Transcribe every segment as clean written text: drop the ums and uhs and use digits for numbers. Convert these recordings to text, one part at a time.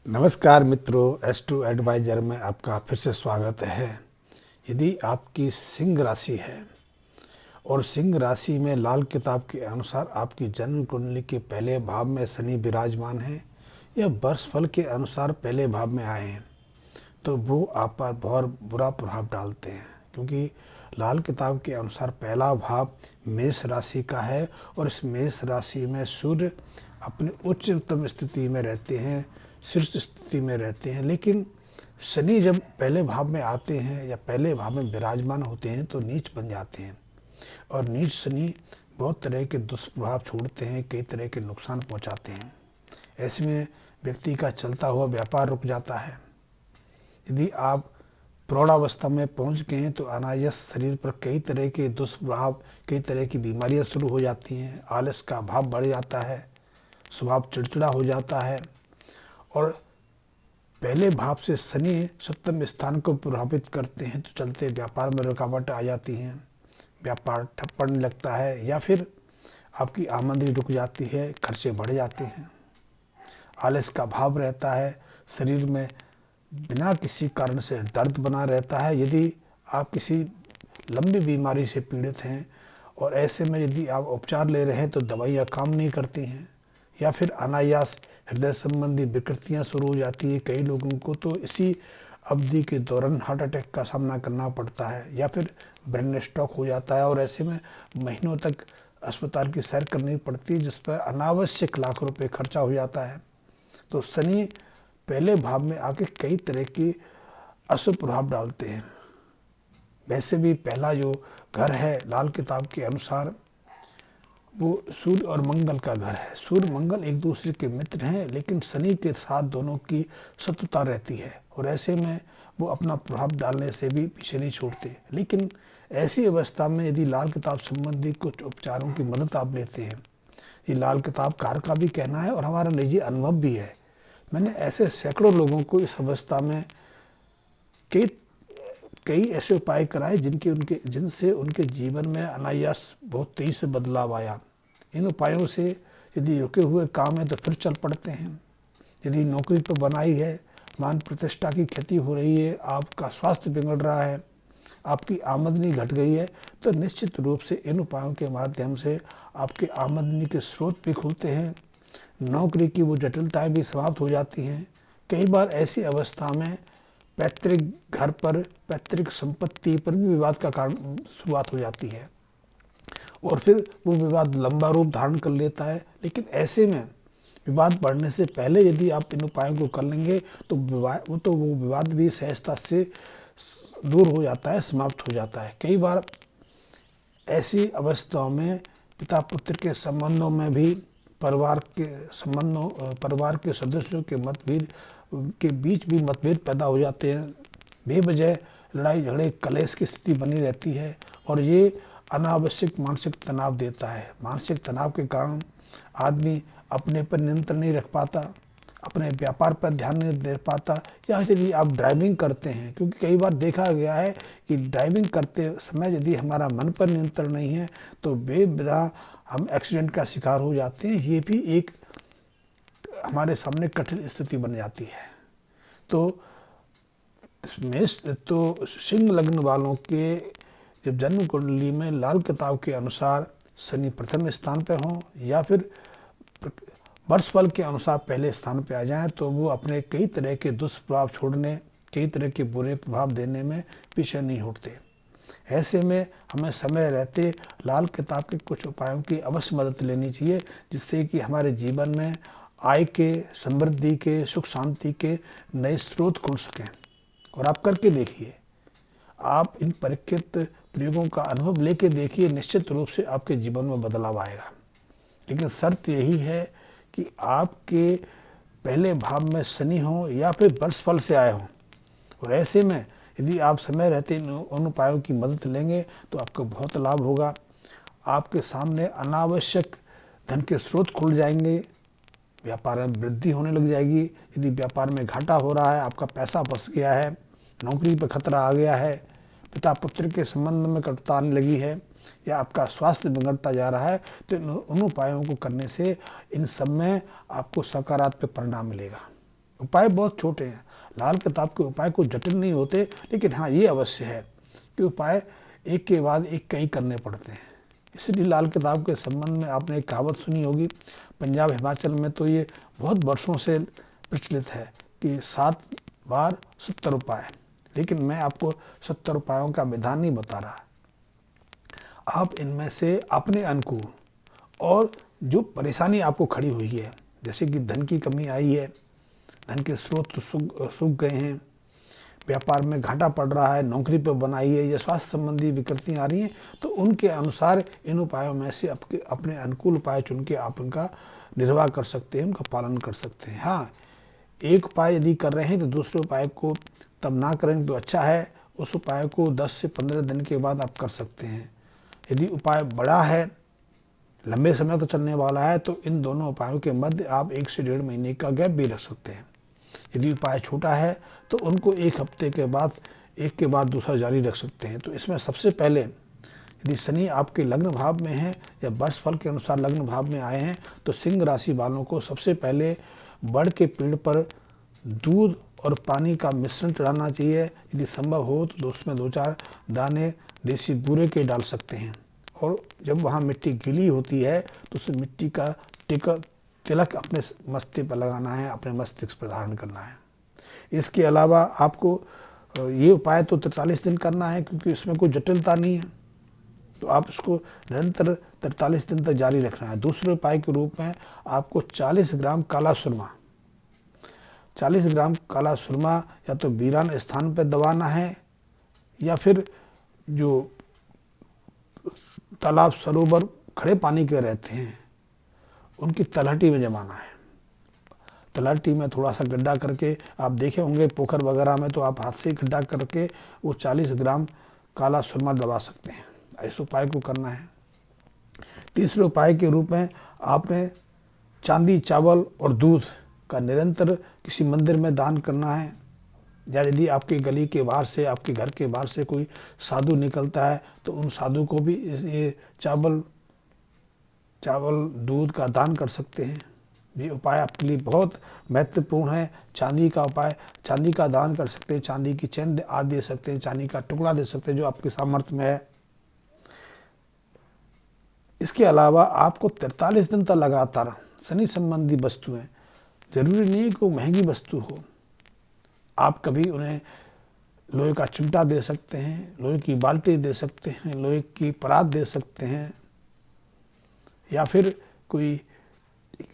नमस्कार मित्रों, S2 adviser में आपका फिर से स्वागत है। यदि आपकी सिंह राशि है और सिंह राशि में लाल किताब के अनुसार आपकी जन्म कुंडली के पहले भाव में शनि विराजमान है या वर्ष फल के अनुसार पहले भाव में आए हैं, तो वो आप पर बहुत बुरा प्रभाव डालते हैं। क्योंकि लाल किताब के अनुसार पहला भाव मेष राशि का है और इस मेष राशि में सूर्य अपनी उच्चतम स्थिति में रहते हैं, शीर्ष स्थिति में रहते हैं। लेकिन शनि जब पहले भाव में आते हैं या पहले भाव में विराजमान होते हैं तो नीच बन जाते हैं, और नीच शनि बहुत तरह के दुष्प्रभाव छोड़ते हैं, कई तरह के नुकसान पहुंचाते हैं। ऐसे में व्यक्ति का चलता हुआ व्यापार रुक जाता है। यदि आप प्रौढ़ावस्था में पहुंच गए हैं तो अनायास शरीर पर कई तरह के दुष्प्रभाव, कई तरह की बीमारियां शुरू हो जाती हैं। आलस का भाव बढ़ जाता है, स्वभाव चिड़चिड़ा हो जाता है, और पहले भाव से शनि सप्तम स्थान को प्रभावित करते हैं तो चलते व्यापार में रुकावट आ जाती हैं, व्यापार ठप पड़ने लगता है या फिर आपकी आमदनी रुक जाती है, खर्चे बढ़ जाते हैं। आलस का भाव रहता है, शरीर में बिना किसी कारण से दर्द बना रहता है। यदि आप किसी लंबी बीमारी से पीड़ित हैं और ऐसे में यदि आप उपचार ले रहे हैं तो दवाइयाँ काम नहीं करती हैं, या फिर अनायास हृदय संबंधी विकृतियाँ शुरू हो जाती है। कई लोगों को तो इसी अवधि के दौरान हार्ट अटैक का सामना करना पड़ता है या फिर ब्रेन स्ट्रोक हो जाता है, और ऐसे में महीनों तक अस्पताल की सैर करनी पड़ती है, जिस पर अनावश्यक लाख रुपए खर्चा हो जाता है। तो शनि पहले भाव में आके कई तरह की अशुभ प्रभाव डालते हैं। वैसे भी पहला जो घर है लाल किताब के अनुसार वो सूर्य और मंगल का घर है। सूर्य मंगल एक दूसरे के मित्र हैं, लेकिन शनि के साथ दोनों की शत्रुता रहती है, और ऐसे में वो अपना प्रभाव डालने से भी पीछे नहीं छोड़ते। लेकिन ऐसी अवस्था में यदि लाल किताब संबंधी कुछ उपचारों की मदद आप लेते हैं, ये लाल किताब कार का भी कहना है और हमारा निजी अनुभव भी है। मैंने ऐसे सैकड़ों लोगों को इस अवस्था में कई कई ऐसे उपाय कराए जिनसे उनके जीवन में अनायास बहुत तेजी से बदलाव आया। इन उपायों से यदि रुके हुए काम है तो फिर चल पड़ते हैं। यदि नौकरी पर बनाई है, मान प्रतिष्ठा की क्षति हो रही है, आपका स्वास्थ्य बिगड़ रहा है, आपकी आमदनी घट गई है, तो निश्चित रूप से इन उपायों के माध्यम से आपके आमदनी के स्रोत भी खुलते हैं, नौकरी की वो जटिलताएं भी समाप्त हो जाती हैं। कई बार ऐसी अवस्था में पैतृक घर पर, पैतृक संपत्ति पर भी विवाद का कारण शुरुआत हो जाती है, और फिर वो विवाद लंबा रूप धारण कर लेता है। लेकिन ऐसे में विवाद बढ़ने से पहले यदि आप इन उपायों को कर लेंगे तो वो विवाद भी सहजता से दूर हो जाता है, समाप्त हो जाता है। कई बार ऐसी अवस्थाओं में पिता पुत्र के संबंधों में भी, परिवार के सदस्यों के मतभेद के बीच भी मतभेद पैदा हो जाते हैं। बेवजह लड़ाई झगड़े कलेश की स्थिति बनी रहती है, और ये अनावश्यक मानसिक तनाव देता है। मानसिक तनाव के कारण आदमी अपने पर नियंत्रण नहीं रख पाता, अपने व्यापार पर ध्यान नहीं दे पाता। या यदि आप ड्राइविंग करते हैं, क्योंकि कई बार देखा गया है कि ड्राइविंग करते समय यदि हमारा मन पर नियंत्रण नहीं है तो बेवजह हम एक्सीडेंट का शिकार हो जाते हैं। ये भी एक हमारे सामने कठिन स्थिति बन जाती है। तो सिंह लग्न वालों के जब जन्म कुंडली में लाल किताब के अनुसार शनि प्रथम स्थान पर हों या फिर वर्ष फल के अनुसार पहले स्थान पर आ जाएं, तो वो अपने कई तरह के दुष्प्रभाव छोड़ने, कई तरह के बुरे प्रभाव देने में पीछे नहीं हटते। ऐसे में हमें समय रहते लाल किताब के कुछ उपायों की अवश्य मदद लेनी चाहिए, जिससे कि हमारे जीवन में आय के, समृद्धि के, सुख शांति के नए स्रोत खुल सकें। और आप करके देखिए, आप इन परीक्षित प्रयोगों का अनुभव लेके देखिए, निश्चित रूप से आपके जीवन में बदलाव आएगा। लेकिन शर्त यही है कि आपके पहले भाव में शनि हो या फिर वर्ष फल से आए हों, और ऐसे में यदि आप समय रहते उन उपायों की मदद लेंगे तो आपको बहुत लाभ होगा। आपके सामने अनावश्यक धन के स्रोत खुल जाएंगे, व्यापार में वृद्धि होने लग जाएगी। यदि व्यापार में घाटा हो रहा है, आपका पैसा फंस गया है, नौकरी पर खतरा आ गया है, पिता पुत्र के संबंध में कटुता आने लगी है, या आपका स्वास्थ्य बिगड़ता जा रहा है, तो उन उपायों को करने से इन सब में आपको सकारात्मक परिणाम मिलेगा। उपाय बहुत छोटे हैं। लाल किताब के उपाय कोई जटिल नहीं होते, लेकिन हाँ ये अवश्य है कि उपाय एक के बाद एक कई करने पड़ते हैं। इसलिए लाल किताब के संबंध में आपने एक कहावत सुनी होगी, पंजाब हिमाचल में तो ये बहुत वर्षों से प्रचलित है कि 7 बार 70 उपाय। लेकिन मैं आपको 70 उपायों का विधान नहीं बता रहा। आप इनमें से अपने अनुकूल और जो परेशानी आपको खड़ी हुई है, जैसे कि धन की कमी आई है, धन के स्रोत सूख गए हैं, व्यापार में घाटा पड़ रहा है, नौकरी पर बनाई है, या स्वास्थ्य संबंधी विकृतियाँ आ रही हैं, तो उनके अनुसार इन उपायों में से अपने अनुकूल उपाय चुन के आप उनका निर्वाह कर सकते हैं, उनका पालन कर सकते हैं। हाँ, एक उपाय यदि कर रहे हैं तो दूसरे उपाय को तब ना करें तो अच्छा है। उस उपाय को 10 से 15 दिन के बाद आप कर सकते हैं। यदि उपाय बड़ा है, लंबे समय तक चलने वाला है, तो इन दोनों उपायों के मध्य आप 1 से 1.5 महीने का गैप भी रख सकते हैं। यदि उपाय छोटा है तो उनको 1 हफ्ते के बाद एक के बाद दूसरा जारी रख सकते हैं। तो इसमें सबसे पहले यदि शनि आपके लग्न भाव में है या वर्ष फल के अनुसार लग्न भाव में आए हैं, तो सिंह राशि वालों को सबसे पहले बड़ के पेड़ पर दूध और पानी का मिश्रण चढ़ाना चाहिए। यदि संभव हो तो उसमें 2-4 दाने देसी बूरे के डाल सकते हैं, और जब वहाँ मिट्टी गीली होती है तो उस मिट्टी का तिलक अपने मस्तक पर लगाना है, अपने मस्तिष्क पर धारण करना है। इसके अलावा आपको ये उपाय तो 43 दिन करना है, क्योंकि इसमें कोई जटिलता नहीं है, तो आप इसको निरंतर 43 दिन तक जारी रखना है। दूसरे उपाय के रूप में आपको 40 ग्राम काला सुरमा, 40 ग्राम काला सुरमा या तो वीरान स्थान पर दबाना है, या फिर जो तालाब सरोवर खड़े पानी के रहते हैं उनकी तलहटी में जमाना है। तलहटी में थोड़ा सा गड्ढा करके, आप देखे होंगे पोखर वगैरह में, तो आप हाथ से गड्ढा करके वो 40 ग्राम काला सुरमा दबा सकते हैं। इस उपाय को करना है। तीसरे उपाय के रूप में आपने चांदी, चावल और दूध का निरंतर किसी मंदिर में दान करना है, या यदि आपके गली के बाहर से, आपके घर के बाहर से कोई साधु निकलता है तो उन साधु को भी ये चावल दूध का दान कर सकते हैं। ये उपाय आपके लिए बहुत महत्वपूर्ण है। चांदी का उपाय, चांदी का दान कर सकते हैं, चांदी की चैन आदि दे सकते हैं, चांदी का टुकड़ा दे सकते हैं जो आपके सामर्थ्य में है। इसके अलावा आपको 43 दिन तक लगातार शनि संबंधी वस्तुएं, जरूरी नहीं कि वो महंगी वस्तु हो, आप कभी उन्हें लोहे का चिमटा दे सकते हैं, लोहे की बाल्टी दे सकते हैं, लोहे की परात दे सकते हैं, या फिर कोई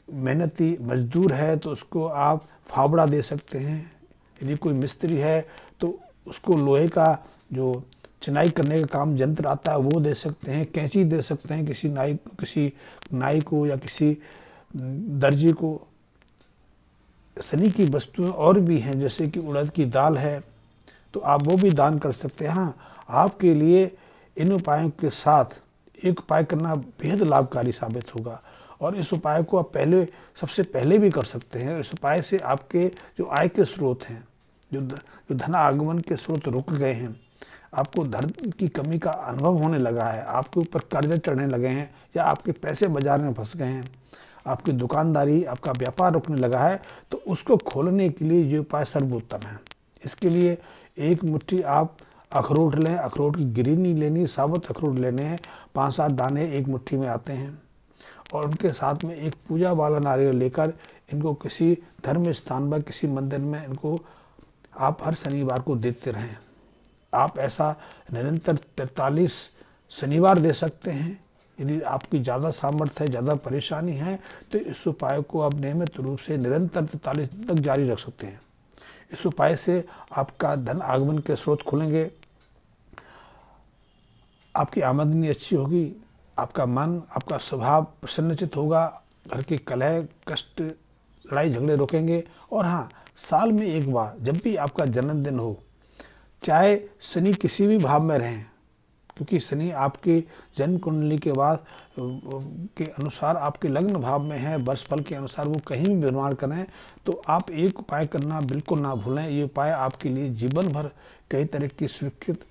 मेहनती मजदूर है तो उसको आप फावड़ा दे सकते हैं। यदि कोई मिस्त्री है तो उसको लोहे का जो चिनाई करने का काम यंत्र आता है वो दे सकते हैं, कैंची दे सकते हैं किसी नाई को या किसी दर्जी को। शनि की वस्तुएं और भी हैं, जैसे कि उड़द की दाल है, तो आप वो भी दान कर सकते हैं। हाँ, आपके लिए इन उपायों के साथ एक उपाय करना बेहद लाभकारी साबित होगा, और इस उपाय को आप सबसे पहले भी कर सकते हैं। इस उपाय से आपके जो आय के स्रोत हैं, जो धन आगमन के स्रोत रुक गए हैं, आपको धन की कमी का अनुभव होने लगा है, आपके ऊपर कर्जे चढ़ने लगे हैं, या आपके पैसे बाजार में फंस गए हैं, आपकी दुकानदारी, आपका व्यापार रुकने लगा है, तो उसको खोलने के लिए ये उपाय सर्वोत्तम है। इसके लिए एक मुट्ठी आप अखरोट लें, अखरोट की गिरी नहीं लेनी, साबुत अखरोट लेने हैं, 5-7 दाने एक मुट्ठी में आते हैं, और उनके साथ में एक पूजा वाला नारियल लेकर इनको किसी धर्म स्थान पर, किसी मंदिर में इनको आप हर शनिवार को देते रहें। आप ऐसा निरंतर 43 शनिवार दे सकते हैं। यदि आपकी ज़्यादा सामर्थ्य है, ज़्यादा परेशानी है, तो इस उपाय को आप नियमित रूप से निरंतर 43 दिन तक जारी रख सकते हैं। इस उपाय से आपका धन आगमन के स्रोत खुलेंगे, आपकी आमदनी अच्छी होगी, आपका मन, आपका स्वभाव प्रसन्नचित होगा, घर की कलह, कष्ट, लड़ाई झगड़े रोकेंगे। और हाँ, साल में एक बार जब भी आपका जन्मदिन हो, चाहे शनि किसी भी भाव में रहें, क्योंकि शनि आपकी जन्म कुंडली के बाद के अनुसार आपके लग्न भाव में है, वर्ष फल के अनुसार वो कहीं भी निर्माण करें, तो आप एक उपाय करना बिल्कुल ना भूलें। ये उपाय आपके लिए जीवन भर कई तरह की सुरक्षित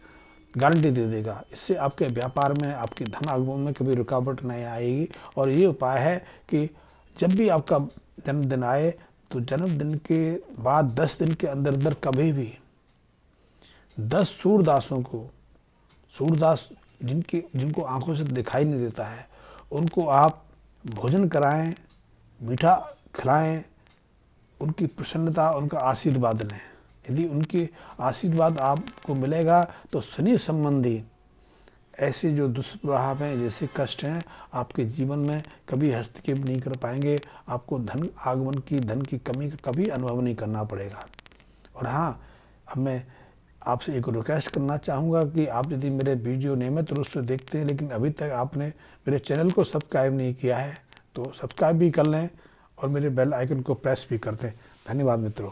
गारंटी दे देगा। इससे आपके व्यापार में, आपके धन आगमन में कभी रुकावट नहीं आएगी। और ये उपाय है कि जब भी आपका जन्मदिन आए, तो जन्मदिन के बाद 10 दिन के अंदर अंदर कभी भी 10 सूरदासों को, सूरदास जिनको आंखों से दिखाई नहीं देता है, उनको आप भोजन कराएं, मीठा खिलाएं, उनकी प्रसन्नता, उनका आशीर्वाद लें। यदि उनके आशीर्वाद आपको मिलेगा तो शनि संबंधी ऐसे जो दुष्प्रभाव हैं, जैसे कष्ट हैं, आपके जीवन में कभी हस्तक्षेप नहीं कर पाएंगे। आपको धन की कमी का कभी अनुभव नहीं करना पड़ेगा। और हाँ, अब मैं आपसे एक रिक्वेस्ट करना चाहूँगा कि आप यदि मेरे वीडियो नियमित रूप से देखते हैं लेकिन अभी तक आपने मेरे चैनल को सब्सक्राइब नहीं किया है तो सब्सक्राइब भी कर लें और मेरे बेल आइकन को प्रेस भी कर दें। धन्यवाद मित्रों।